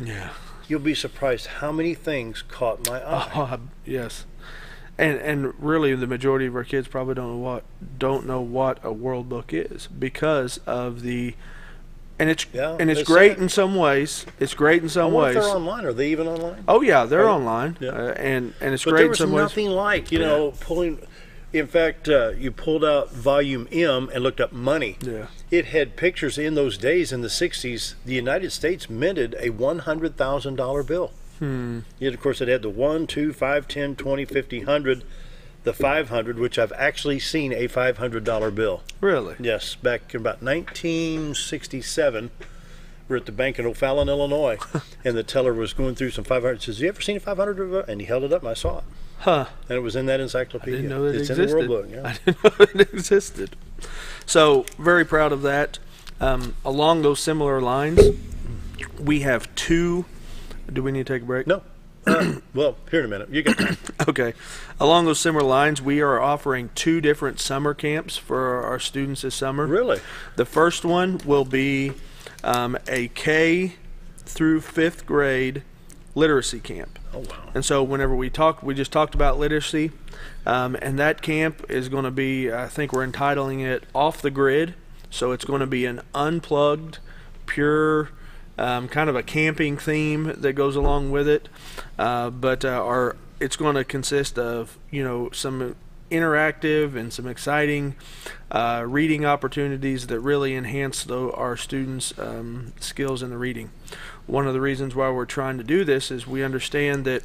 Yeah. You'll be surprised how many things caught my eye. Yes. And really, the majority of our kids probably don't know what a World Book is because of the. And it's great in some ways. It's great in some ways. If they're online, are they even online? Oh yeah, they're online. Yeah. And it's great in some ways. But there was nothing like pulling. In fact, you pulled out volume M and looked up money. Yeah. It had pictures in those days in the 60s. The United States minted a $100,000 bill. Yet, of course, it had the 1, 2, 5, 10, 20, 50, 100, the 500, which I've actually seen a $500 bill. Really? Yes, back in about 1967. We're at the bank in O'Fallon, Illinois, and the teller was going through some 500. Says, "You ever seen a 500 bill?" And he held it up, and I saw it. Huh. And it was in that encyclopedia. I didn't know it existed. In the World Book. Yeah. I didn't know it existed. So, very proud of that. Along those similar lines, we have two. Do we need to take a break? No. Well, here in a minute. You got time. Okay. Along those similar lines, we are offering 2 different summer camps for our students this summer. Really? The first one will be a K through 5th grade literacy camp. Oh, wow. And so whenever we just talked about literacy, and that camp is going to be, I think we're entitling it Off the Grid. So it's going to be an unplugged, pure, kind of a camping theme that goes along with it. But it's going to consist of, some interactive and some exciting reading opportunities that really enhance our students' skills in the reading. One of the reasons why we're trying to do this is we understand that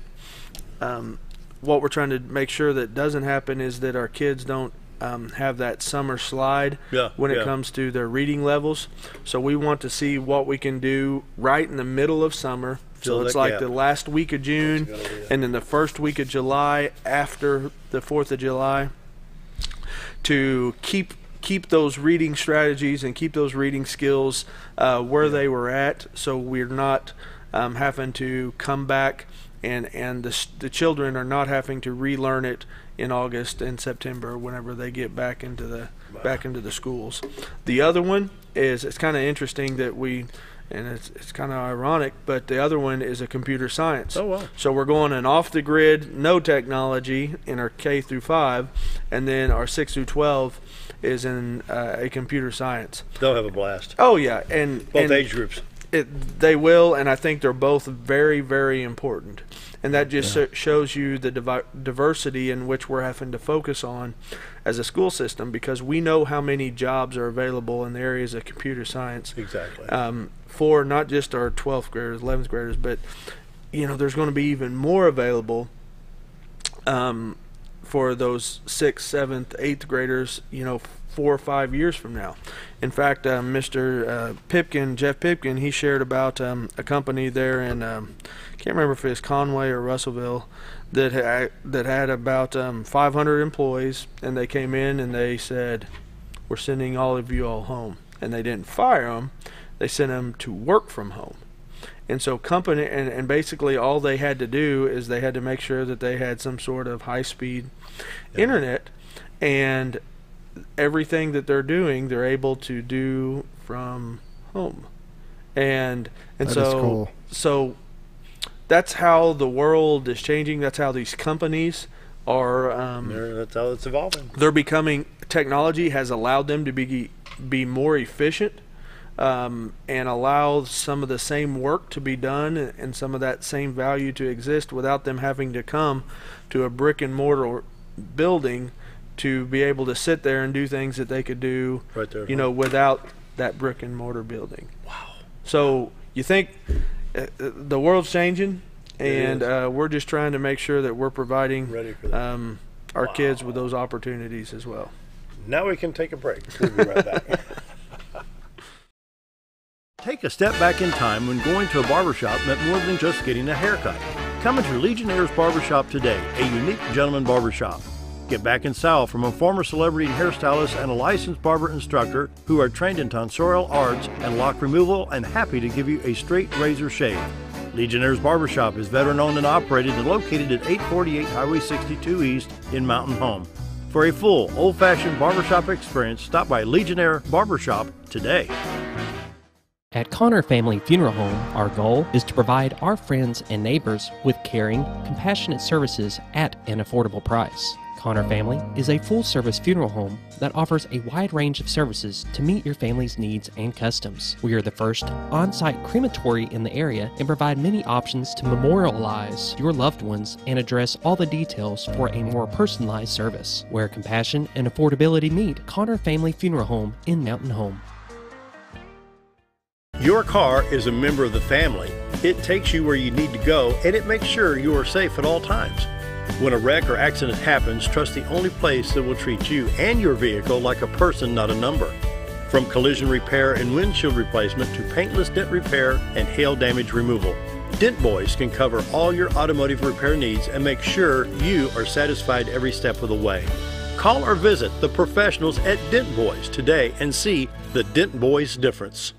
what we're trying to make sure that doesn't happen is that our kids don't have that summer slide when it comes to their reading levels. So we want to see what we can do right in the middle of summer. So it's like the last week of June and then the first week of July after the 4th of July to keep those reading strategies and keep those reading skills where they were at, so we're not having to come back and the children are not having to relearn it in August and September whenever they get back into the schools. The other one is, it's kind of interesting that it's kind of ironic, but the other one is a computer science. Oh, wow. So we're going an off the grid, no technology in our K through 5, and then our 6 through 12 is in a computer science. They'll have a blast. Oh yeah, and both age groups. They will, and I think they're both very, very important. And that just shows you the diversity in which we're having to focus on as a school system, because we know how many jobs are available in the areas of computer science. Exactly. For not just our 12th graders, 11th graders, but there's going to be even more available for those 6th, 7th, 8th graders, 4 or 5 years from now. In fact, Mr. Pipkin, Jeff Pipkin, he shared about a company there in, can't remember if it's Conway or Russellville, that had about 500 employees, and they came in and they said, "We're sending all of you all home." And they didn't fire them, they sent them to work from home. And so company, and basically all they had to do is they had to make sure that they had some sort of high-speed internet, and everything that they're doing, they're able to do from home. And that so is cool. So that's how the world is changing. That's how these companies are. That's how it's evolving. They're becoming. Technology has allowed them to be more efficient, and allow some of the same work to be done and some of that same value to exist without them having to come to a brick and mortar building to be able to sit there and do things that they could do right there, without that brick and mortar building. Wow. So you think the world's changing, and we're just trying to make sure that we're providing our kids with those opportunities as well. Now we can take a break. We'll be right back. Take a step back in time when going to a barbershop meant more than just getting a haircut. Come into Legionnaire's Barbershop today, a unique gentleman barbershop. Get back in style from a former celebrity hairstylist and a licensed barber instructor who are trained in tonsorial arts and lock removal and happy to give you a straight razor shave. Legionnaire's Barbershop is veteran-owned and operated and located at 848 Highway 62 East in Mountain Home. For a full, old-fashioned barbershop experience, stop by Legionnaire Barbershop today. At Connor Family Funeral Home, our goal is to provide our friends and neighbors with caring, compassionate services at an affordable price. Connor Family is a full-service funeral home that offers a wide range of services to meet your family's needs and customs. We are the first on-site crematory in the area and provide many options to memorialize your loved ones and address all the details for a more personalized service. Where compassion and affordability meet, Connor Family Funeral Home in Mountain Home. Your car is a member of the family. It takes you where you need to go, and it makes sure you are safe at all times. When a wreck or accident happens, trust the only place that will treat you and your vehicle like a person, not a number. From collision repair and windshield replacement to paintless dent repair and hail damage removal, Dent Boys can cover all your automotive repair needs and make sure you are satisfied every step of the way. Call or visit the professionals at Dent Boys today and see the Dent Boys difference.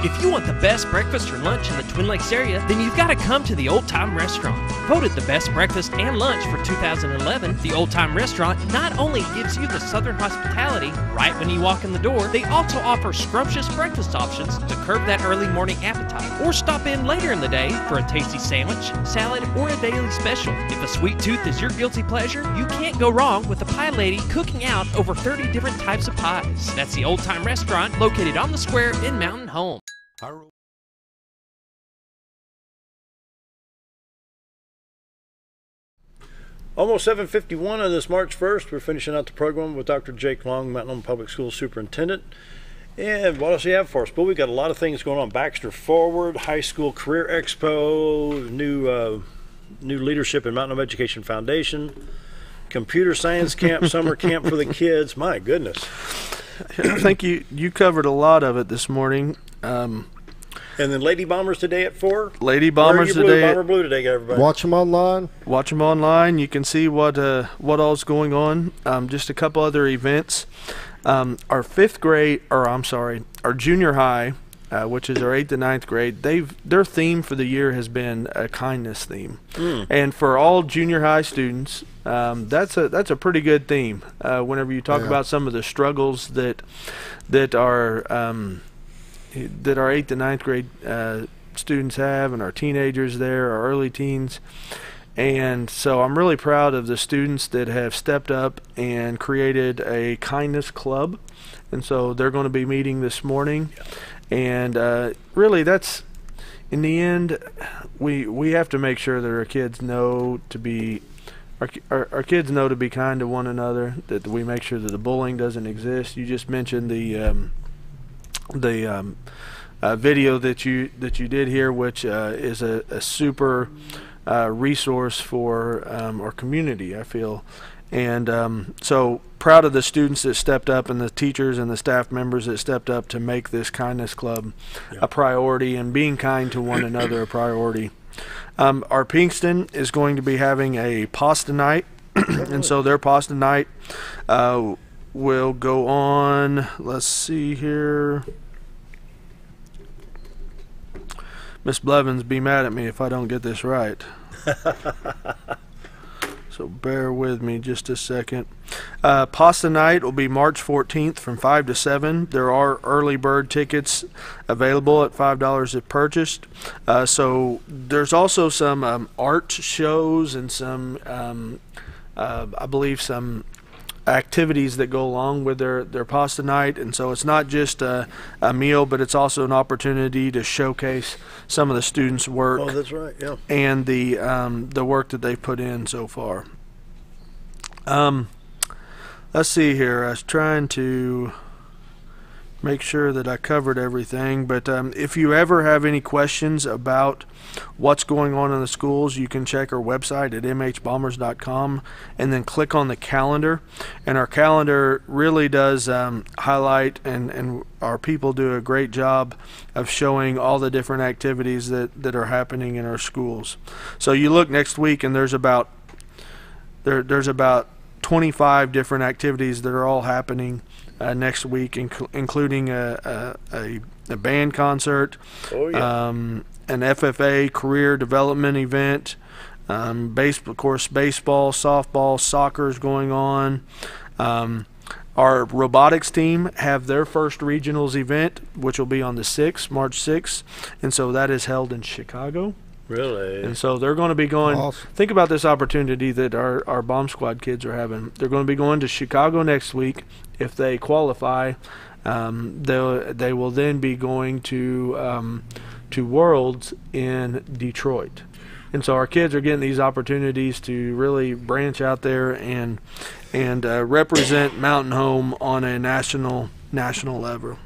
If you want the best breakfast or lunch in the Twin Lakes area, then you've got to come to the Old Time Restaurant. Voted the best breakfast and lunch for 2011, the Old Time Restaurant not only gives you the Southern hospitality right when you walk in the door, they also offer scrumptious breakfast options to curb that early morning appetite. Or stop in later in the day for a tasty sandwich, salad, or a daily special. If a sweet tooth is your guilty pleasure, you can't go wrong with the Pie Lady cooking out over 30 different types of pies. That's the Old Time Restaurant located on the square in Mountain Home. Almost 7:51 on this March 1st. We're finishing out the program with Dr. Jake Long, Mountain Home Public Schools Superintendent. And what else do you have for us? Well, we got a lot of things going on. Baxter Forward, High School Career Expo, new leadership in Mountain Home Education Foundation, Computer Science Camp, Summer Camp for the kids. My goodness. I think you covered a lot of it this morning. And then Lady Bombers today at 4. Lady Bombers today. Bomber Blue today, everybody. Watch them online. Watch them online. You can see what all's going on. Just a couple other events. Our junior high, which is our 8th and 9th grade, their theme for the year has been a kindness theme. And for all junior high students, that's a pretty good theme. Whenever you talk about some of the struggles that our 8th and 9th grade students have, and our teenagers there, our early teens. And so I'm really proud of the students that have stepped up and created a kindness club. And so they're going to be meeting this morning. And really, that's, in the end, we have to make sure that our kids know to be our kids know to be kind to one another, that we make sure that the bullying doesn't exist. You just mentioned the video that you did here, which is a super resource for our community, I feel. And so proud of the students that stepped up, and the teachers and the staff members that stepped up to make this kindness club a priority, and being kind to one another a priority. Our Pinkston is going to be having a pasta night, and so their pasta night will go on. Let's see here. Miss Blevins, be mad at me if I don't get this right. So bear with me just a second. Pasta night will be March 14th from 5 to 7. There are early bird tickets available at $5 if purchased. So there's also some art shows and some, I believe, some activities that go along with their pasta night. And so it's not just a meal, but it's also an opportunity to showcase some of the students' work. Oh, that's right, yeah. And the work that they've put in so far. Let's see here. I was trying to make sure that I covered everything, but if you ever have any questions about what's going on in the schools, you can check our website at mhbombers.com and then click on the calendar. And our calendar really does highlight, and our people do a great job of showing all the different activities that are happening in our schools. So you look next week, and there's about 25 different activities that are all happening next week, including a band concert, an FFA career development event, of course, baseball, softball, soccer is going on. Our robotics team have their first regionals event, which will be on the 6th, March 6th, and so that is held in Chicago. Really? And so they're going to be going. Awesome. Think about this opportunity that our bomb squad kids are having. They're going to be going to Chicago next week. If they qualify, they will then be going to Worlds in Detroit. And so our kids are getting these opportunities to really branch out there and represent Mountain Home on a national level.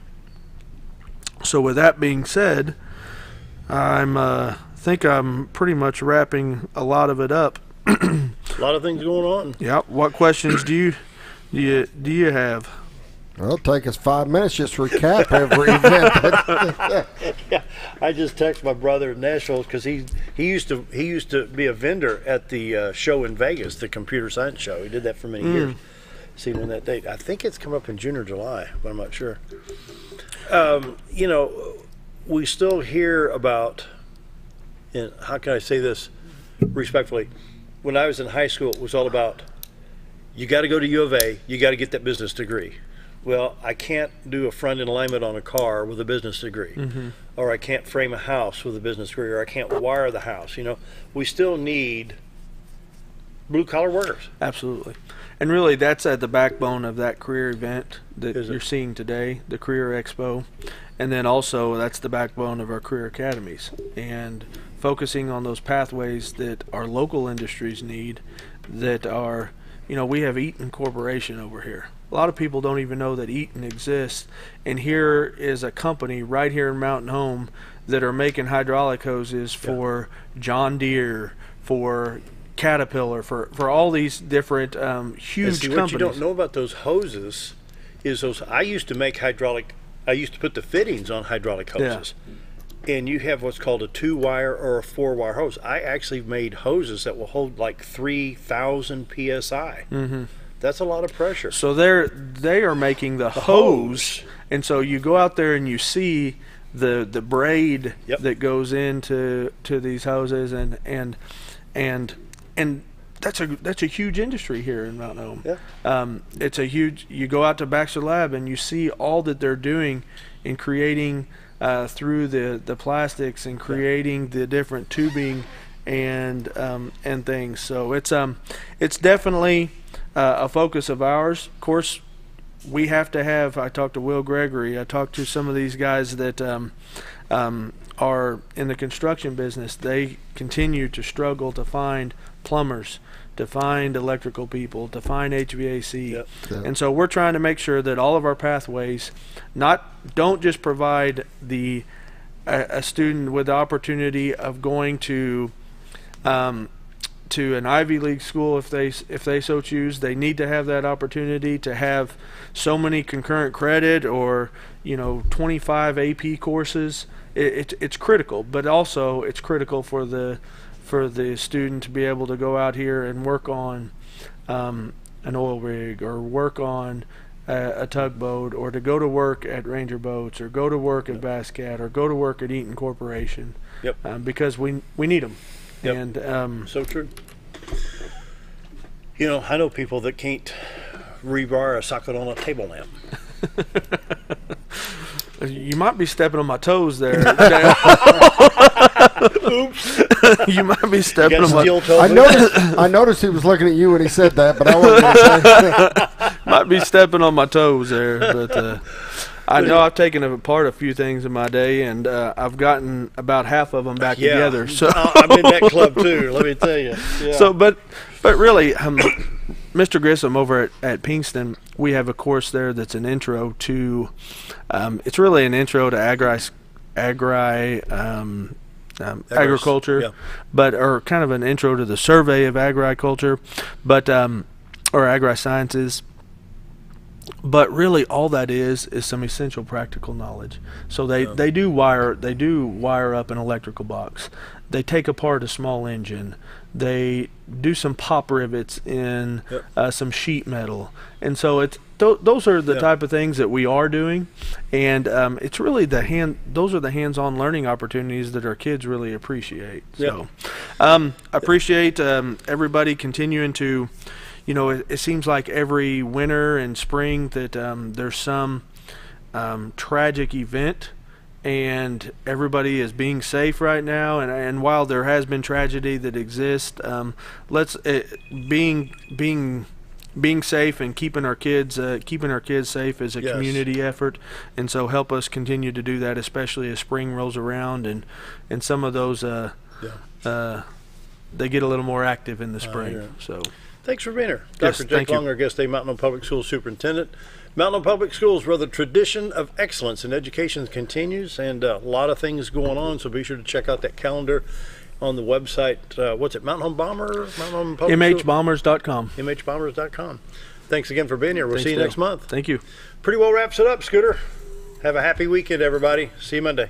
So with that being said, think I'm pretty much wrapping a lot of it up. A lot of things going on. Yep. What questions do you have? Well, it'll take us 5 minutes just to recap every event. Yeah, I just texted my brother in Nashville because he used to be a vendor at the show in Vegas, the computer science show. He did that for many years. See when that date. I think it's come up in June or July, but I'm not sure. We still hear about. And how can I say this respectfully? When I was in high school, it was all about you got to go to U of A, you got to get that business degree. Well, I can't do a front-end alignment on a car with a business degree, or I can't frame a house with a business degree, or I can't wire the house. We still need blue-collar workers. Absolutely. And really, that's at the backbone of that career event that you're seeing today, the Career Expo. And then also, that's the backbone of our career academies. And focusing on those pathways that our local industries need, that are, we have Eaton Corporation over here. A lot of people don't even know that Eaton exists. And here is a company right here in Mountain Home that are making hydraulic hoses for John Deere, for Caterpillar, for all these different huge companies. What you don't know about those hoses is I used to make I used to put the fittings on hydraulic hoses. Yeah. And you have what's called a 2-wire or a 4-wire hose. I actually made hoses that will hold like 3,000 PSI. That's a lot of pressure. So they are making the hose. And so you go out there and you see the braid that goes into these hoses and that's a huge industry here in Mountain Home. Yeah. It's a huge. You go out to Baxter Lab and you see all that they're doing in creating through the plastics and creating the different tubing and things. So it's definitely a focus of ours. Of course, we have to have. I talked to Will Gregory. I talked to some of these guys that are in the construction business. They continue to struggle to find plumbers, to find electrical people, to find HVAC. And so we're trying to make sure that all of our pathways don't just provide a student with the opportunity of going to an Ivy League school if they so choose. They need to have that opportunity to have so many concurrent credit or 25 AP courses. It's critical, but also it's critical for the student to be able to go out here and work on an oil rig or work on a tugboat, or to go to work at Ranger Boats, or go to work at Basscat, or go to work at Eaton Corporation. Because we need them. And so true. I know people that can't rebar a socket on a table lamp. You might be stepping on my toes there. Oops. You might be stepping on my toes. I noticed he was looking at you when he said that, but I wasn't going to say. Might be stepping on my toes there, but I know I've taken apart a few things in my day, and I've gotten about half of them back together. So I'm in that club too. Let me tell you. Yeah. So, but really, Mr. Grissom over at Pinkston, we have a course there that's an intro to. It's really an intro to agriculture, or kind of an intro to the survey of agriculture, or agri-sciences. But really, all that is some essential practical knowledge. So they do wire up an electrical box. They take apart a small engine. They do some pop rivets in some sheet metal, and so those are the type of things that we are doing, and it's really those are the hands-on learning opportunities that our kids really appreciate. So, appreciate everybody continuing to you know, it seems like every winter and spring that there's some tragic event, and everybody is being safe right now. And while there has been tragedy that exists, being safe and keeping our kids safe is a community effort, and so help us continue to do that, especially as spring rolls around and some of those they get a little more active in the spring. So thanks for being here. Yes, Dr. Jake Long, our guest today, Mountain Home Public Schools Superintendent. Mountain Home Public Schools, where the tradition of excellence in education continues, and a lot of things going on, so be sure to check out that calendar on the website. What's it, Mountain Home Bomber? MHBombers.com. MHBombers.com. Thanks again for being here. We'll see you next month. Thank you. Pretty well wraps it up, Scooter. Have a happy weekend, everybody. See you Monday.